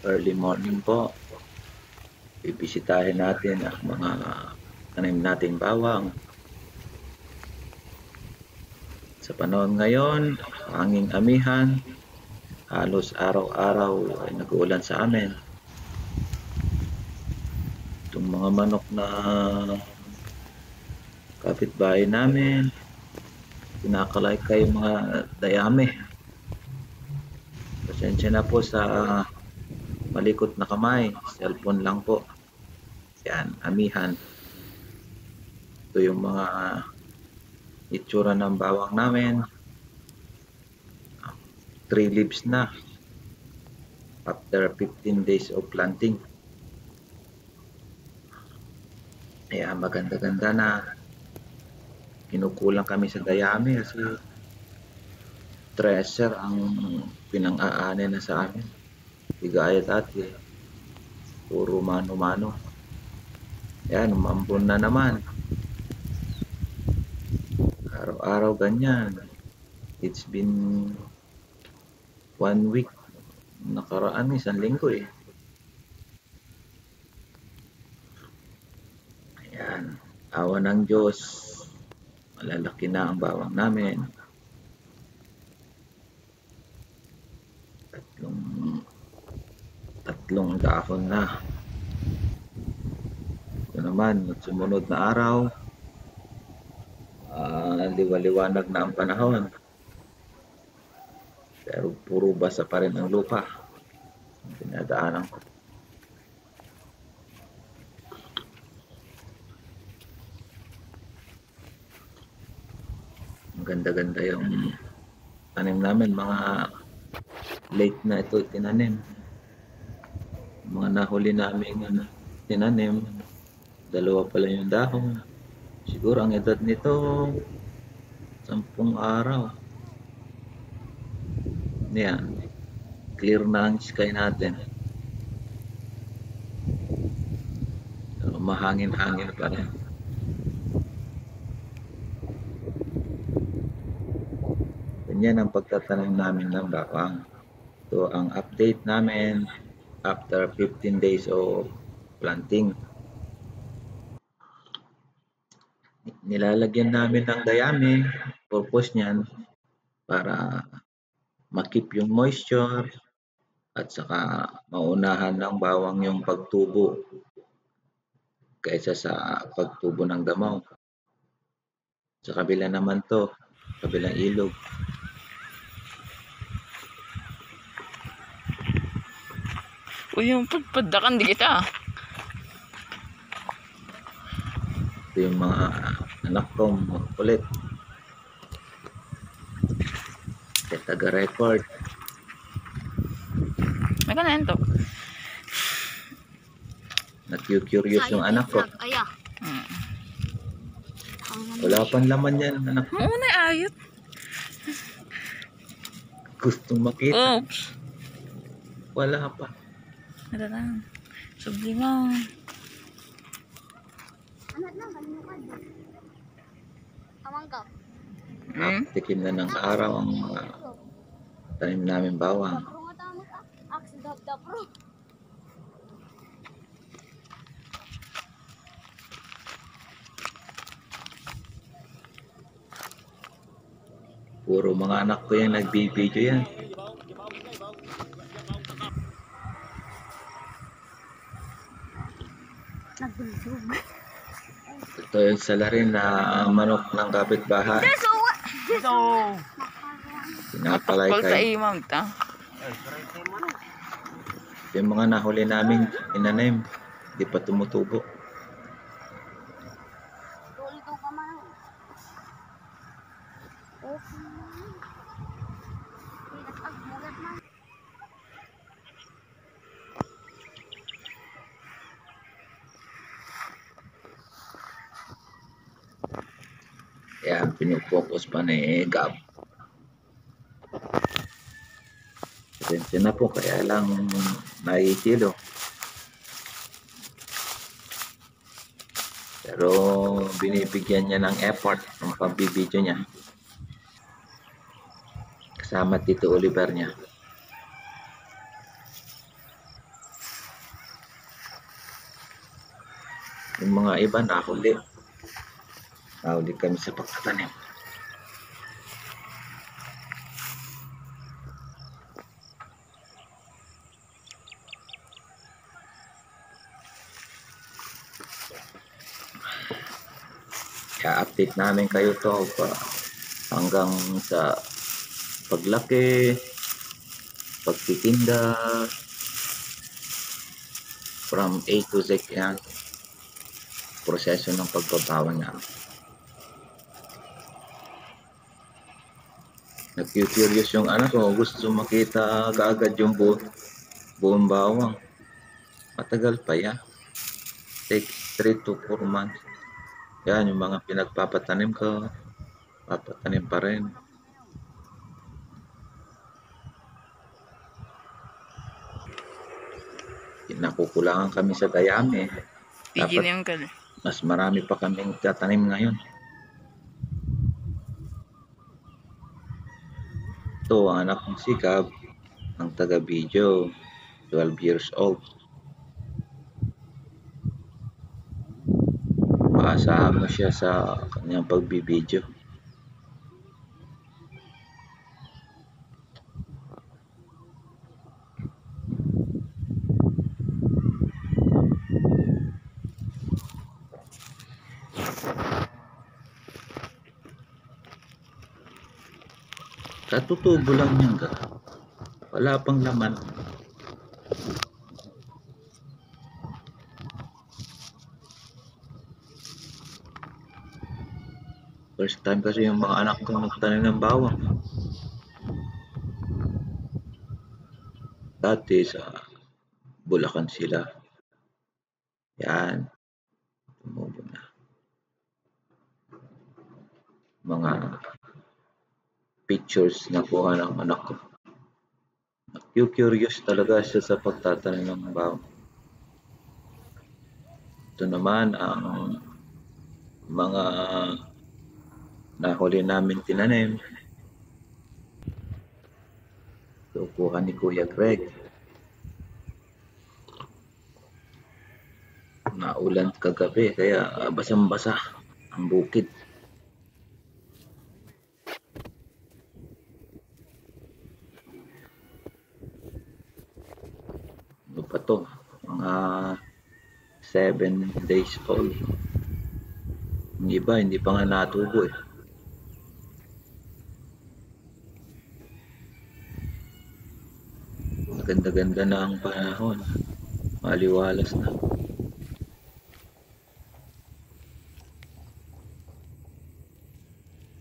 early morning po. Bibisitahin natin ang mga tanim nating bawang. Sa panahon ngayon, hanging amihan, halos araw-araw ay nag-uulan sa amin. Itong mga manok na kapitbahay namin, kinakalaykay mga dayami. Pasensya na po sa malikot na kamay, cellphone lang po. Yan, amihan. Ito yung mga itsura ng bawang namin. 3 leaves na after 15 days of planting. Kaya maganda-ganda na. Kinukulang kami sa dayami kasi treasure ang pinang-aanay na sa amin. Di gaya dati. Puro mano-mano. Yan, umambon na naman. Araw-araw ganyan. It's been 1 week. Nakaraan, 1 linggo eh. Ayan. Awa ng Diyos. Malalaki na ang bawang namin. Tatlong dahon na. Ito naman, sumunod na araw, liwaliwanag na ang panahon. Pero puro basa pa rin ang lupa. Pinadaanan ko. Ganda-ganda yung tanim namin. Mga late na ito tinanim. Mga nahuli namin tinanim, 2 pa lang yung dahon. Siguro ang edad nito 10 araw. Yan, clear na ang sky natin. So, mahangin-hangin pa rin. Ganyan ang pagtatanim namin ng bawang. Ito ang update namin after 15 days of planting. Nilalagyan namin ng dayami. Purpose niyan para makip yung moisture at saka maunahan ng bawang yung pagtubo kaysa sa pagtubo ng damaw. Sa kabila naman to, kabilang ilog. Uy, yung pagpadakan di kita. Ito yung mga anak ko, kulit. Kaya taga-record. May kanayan to. Nag-curious yung anak ko. Wala pang laman yan, anak ko. Oo na, ayot. Gustong makita. Oops. Wala pa. Ito lang. Subliman. Tikim na ng araw ang mga tanim namin bawang. Puro mga anak ko yan, nagbibideo yan. Ito yung salarin na manok ng kapitbahay. Pinapalay Call sa kayo. imam ta. Yung mga nahuli namin inanim, di pa tumutubo. Kaya pinufocus pa ni Gab. Pasensya na po, kaya lang naihilo. Pero binibigyan niya ng effort ng pagbibideo niya. Kasama Tito Oliver niya. Yung mga iba nahuli. Nahuli kami sa pagtatanim. I-update namin kayo to hanggang sa paglaki, pagtitinda, from A to Z yan. Proseso ng pagbabawan na. Nag-curious yung anak ko, gusto makita kaagad yung buong bawang. Matagal pa yan. Takes 3 to 4 months. Yan yung mga pinagpapatanim ko. Papatanim pa rin. Nakukulangan kami sa dayami. PG Dapat na yung kal. mas marami pa kaming tatanim ngayon. Ito ang anak kong sikap, ang taga-video, 12 years old. Maasahan mo siya sa kanyang pagbibideo. Katutubo lang yan ka. Wala pang laman. First time kasi yung mga anak ko magtanim ng bawang. Dati sa Bulacan sila. Yan. Tumubo na. Mga pictures na kuha ng anak ko. Curious talaga siya sa pagtatanim ng bawang. Ito naman ang mga nahuli namin tinanim. Ito kuha ni Kuya Greg. Naulan kagabi kaya basang-basa ang bukid. Ano pa to? Mga 7 days old. Yung iba hindi pa nga natubo eh. Ganda-ganda na ang panahon. Maliwalas na.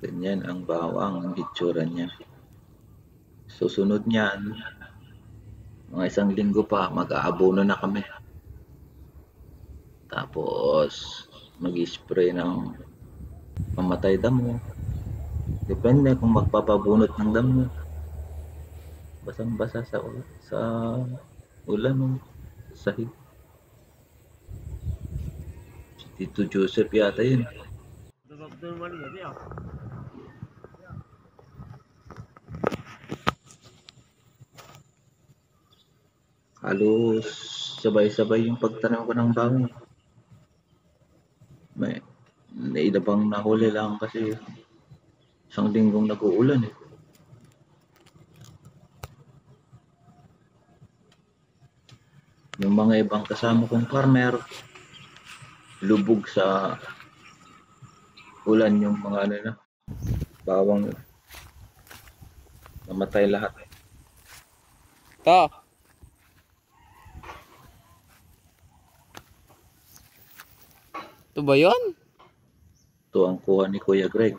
Ganyan ang bawang, ang itsura niya. Susunod niyan, mga 1 linggo pa, mag-aabono na kami. Tapos, mag-spray ng pamatay damo. Depende kung magpapabunot ng damo. Basang-basa sa ulan, sahig. Si Tito Joseph yata yun. Halos sabay-sabay yung pagtanim ko ng bawang. May iba pang nahuli lang kasi 1 linggong nag-uulan eh. Yung mga ibang kasama kong farmer, lubog sa ulan yung mga bawang namatay lahat. To. Ito ba yun? Ito ang kuha ni Kuya Greg.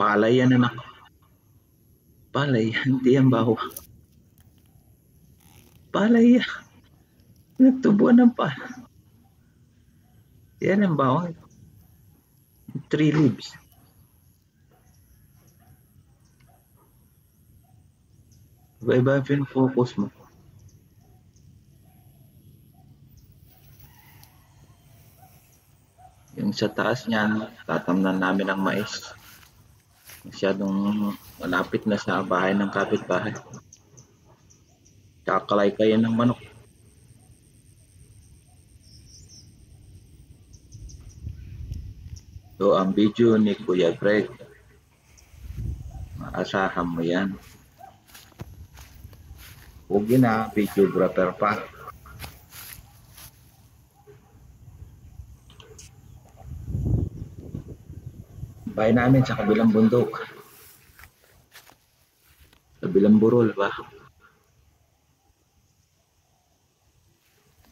Palay yan anak. Palay yan, hindi yan bawang. Palay yan. Nagtubuan ng palay. Yan ang bawang. 3 leaves. Iba-iba yung focus mo. Yung sa taas niyan, tatamnan namin ng mais. Masyadong malapit na sa bahay ng kapitbahay. Kakalay kayo ng manok. Ito ang video ni Kuya Greg. Maasahan mo yan. Huwag na, videographer pa. Bahay namin sa kabilang bundok. Kabilang burol ba?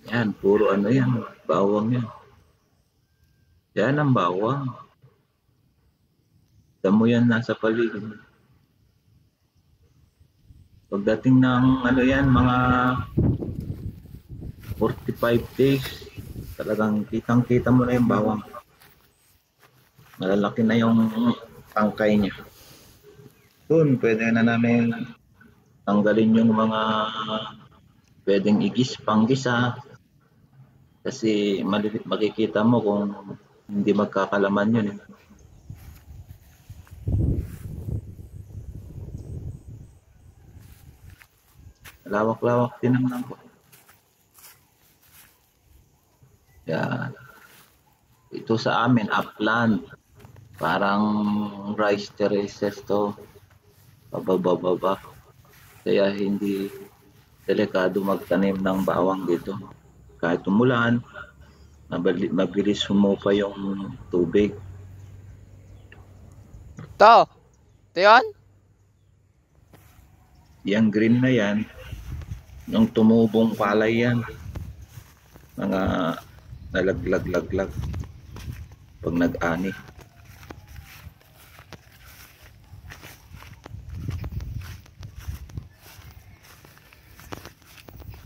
Yan, puro ano yan, bawang yan. Yan ang bawang. Damo yan nasa paligid. Pagdating ng ano yan, mga 45 days, talagang kitang-kita mo na yung bawang. Malalaki na yung tangkay niya. Doon, pwede na namin tanggalin yung mga pwedeng panggisa. Kasi makikita mo kung hindi magkakalaman yun. Lawak-lawak din naman po. Yan. Ito sa amin, upland. Parang rice terraces to. Pababa. Kaya hindi delikado magtanim ng bawang dito. Kahit umulan, mabilis humupa yung tubig. Ito yan? Yang green na yan, yung tumubong palay yan. Mga nalaglag pag nag-ani.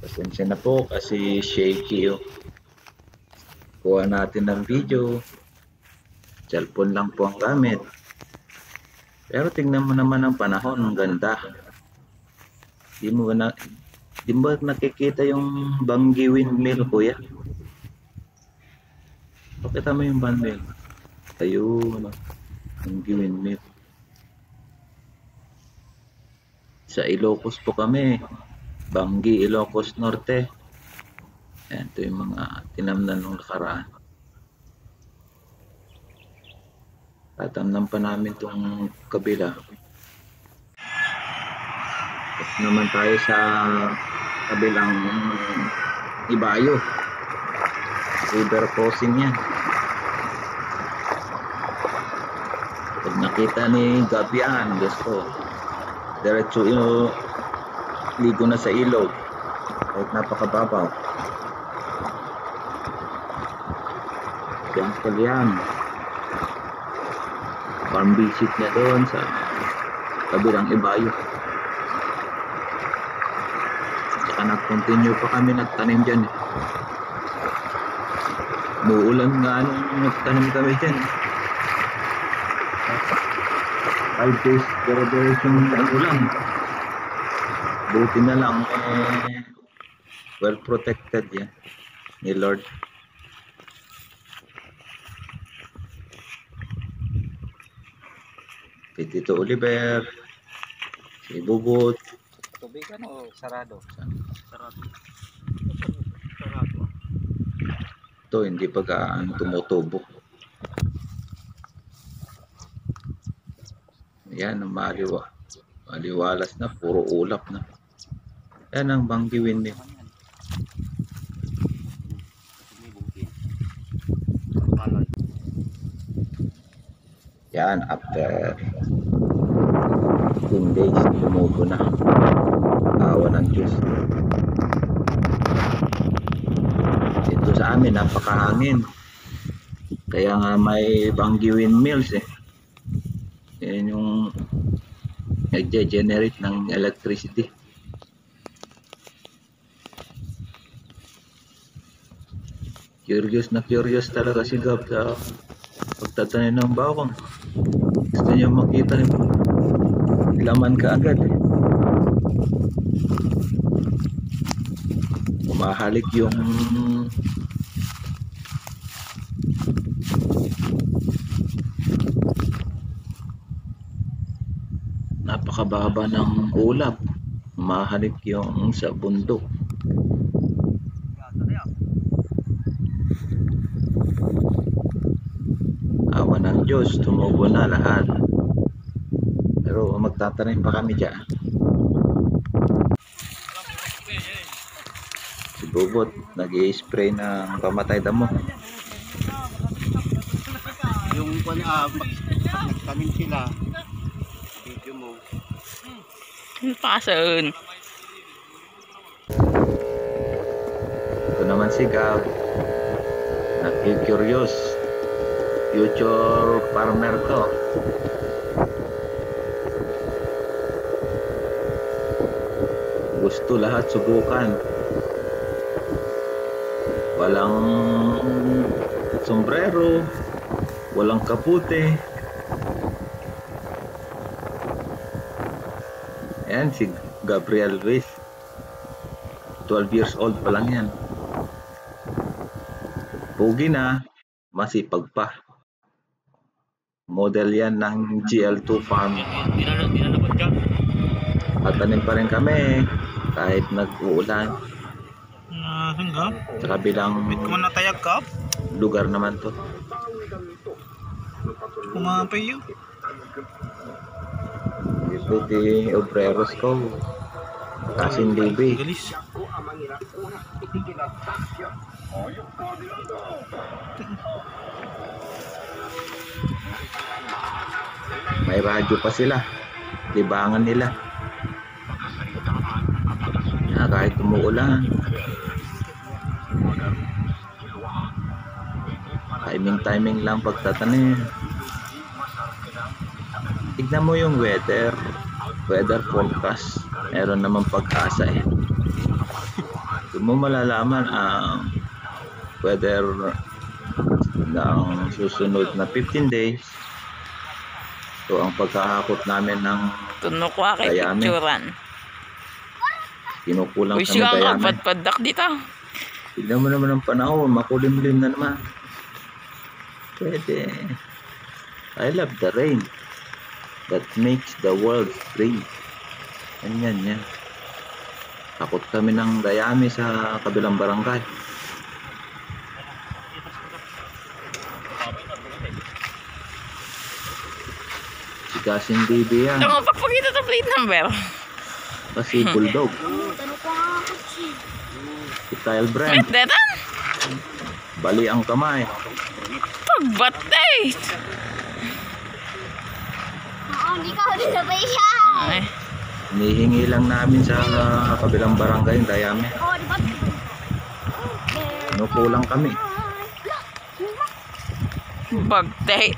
Pasensya na po kasi shaky oh. Kuha natin ng video. Cellphone lang po ang gamit. Pero tingnan mo naman ang panahon, ang ganda. Di ba nakikita yung Bangi Windmill, kuya? Pakita mo yung windmill. Ayun, Bangi Windmill. Sa Ilocos po kami. Bangi, Ilocos Norte. Ayan, ito yung mga tinamnan nung nakaraan. Tatamnan pa namin itong kabila. At naman tayo sa kabilang Ibayo. River crossing yan. Pag nakita ni Gabian, gusto diretso yung ligo na sa ilog kahit napakababaw. Yan pala yan. Farm visit niya doon sa kabilang Ibayo. Saka nag-continue pa kami nagtanim dyan. Muulan nga nung nagtanim kami dyan. 5 days duration ano lang. Buti na lang well protected yan ni Lord. Tito Oliver, si Bubot. Tubigan o sarado? Sarado. Ito hindi pa gaano tumutubo. Yan ang maliwalas na, puro ulap na. Yan ang Bangi Windmill. Yan after 15 days tumubo na. Awa ng Diyos. Ito sa amin napakahangin. Kaya nga may Bangi Windmills eh. Yan yung nag-generate ng electricity. Curious talaga si Gab sa pagtatanim ng bawang. Gusto niya makita laman ka agad eh. Umahalik yung napakababa ng ulap. Umahalik yung sa bundok. Awa ng Diyos, tumubo na lahat. Pero magtatanim pa kami dyan. Si Bubot, nag-i-spray ng pamatay damo. Yung pag nagtanim sila, video mo. Ano pa saan? Ito naman si Gab. Nag-curious. Future farmer to. Gusto lahat subukan. Walang sombrero, walang kapute. Ayan si Gabriel Ruiz. 12 years old pa lang yan. Pugi na, masipag pa. Model yan ng GL2 farm. Tatanim pa rin kami kahit nag-uulan. Sa kabilang lugar naman to. Kumapay yun. Ito di obreros ko. Kasin libi. Galis. May radyo pa sila. Libangan nila. Na kahit umuulan. Timing lang pagtatanim. Tignan mo yung weather forecast. Meron naman pag-asa eh. Doon mo malalaman ang weather ng susunod na 15 days. So ang pagkakakot namin ng Tunok ko kay dayami. picturean. Kinukulang Uy, kami siya ang dayami. kapatpadak dito. Tignan mo naman ang panahon, makulimlim na naman. Pwede. I love the rain that makes the world spring. Yan. Takot kami ng dayami sa kabilang barangay. Si Kasin Bibi yan. Ito nga pagpakita sa plate number. Kasi Bulldog. Si Kyle Brand. Wait, detan? Bali ang kamay. Pagbatay. Hindi ka ulit sabay siya. Ay, Hinihingi lang namin sa kabilang barangay yung dayami. Oh, di ba? Kinukulang kami. bagtay.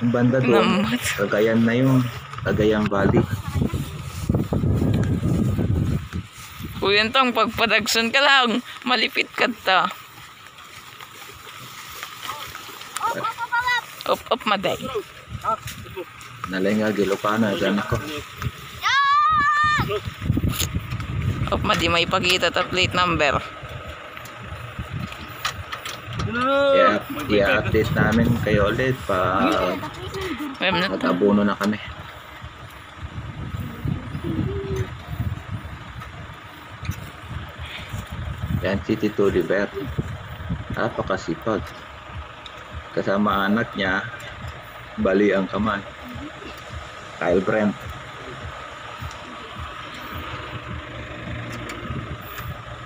Yung banda doon, Namat. Cagayan na yun. Cagayan Valley. Kuya tong pagpadagson ka lang, malipit ka ta. Up, maday. Nalay nga Gilocano, dyan ako. Up, madi may pagkita ta plate number. I-update namin kayo ulit pa mag-abono na kami. Yan si Tito Oliver. Napakasipag. Kasama anak niya, bali ang kamay. Kyle Brent.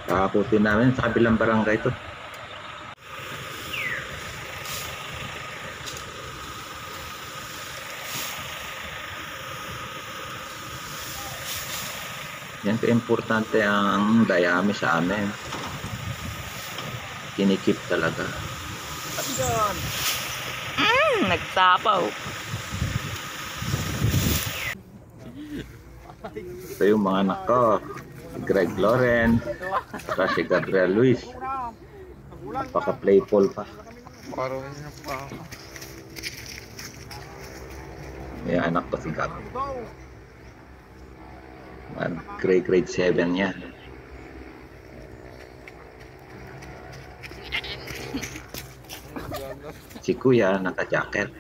Kakakutin namin sa kabilang barangay ito. Yan ka-importante ang dayami sa amin. Kinikip talaga. Nagtapaw. Ito yung mga anak ko. Si Greg Loren, saka si Gabriel Luis. Napaka-playful pa. Yung anak ko si Gab. Grade 7 niya. Si Kuya naka-jacket.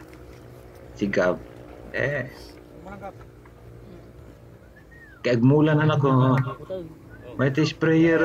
Si Gab kagmulan na ako. May sprayer.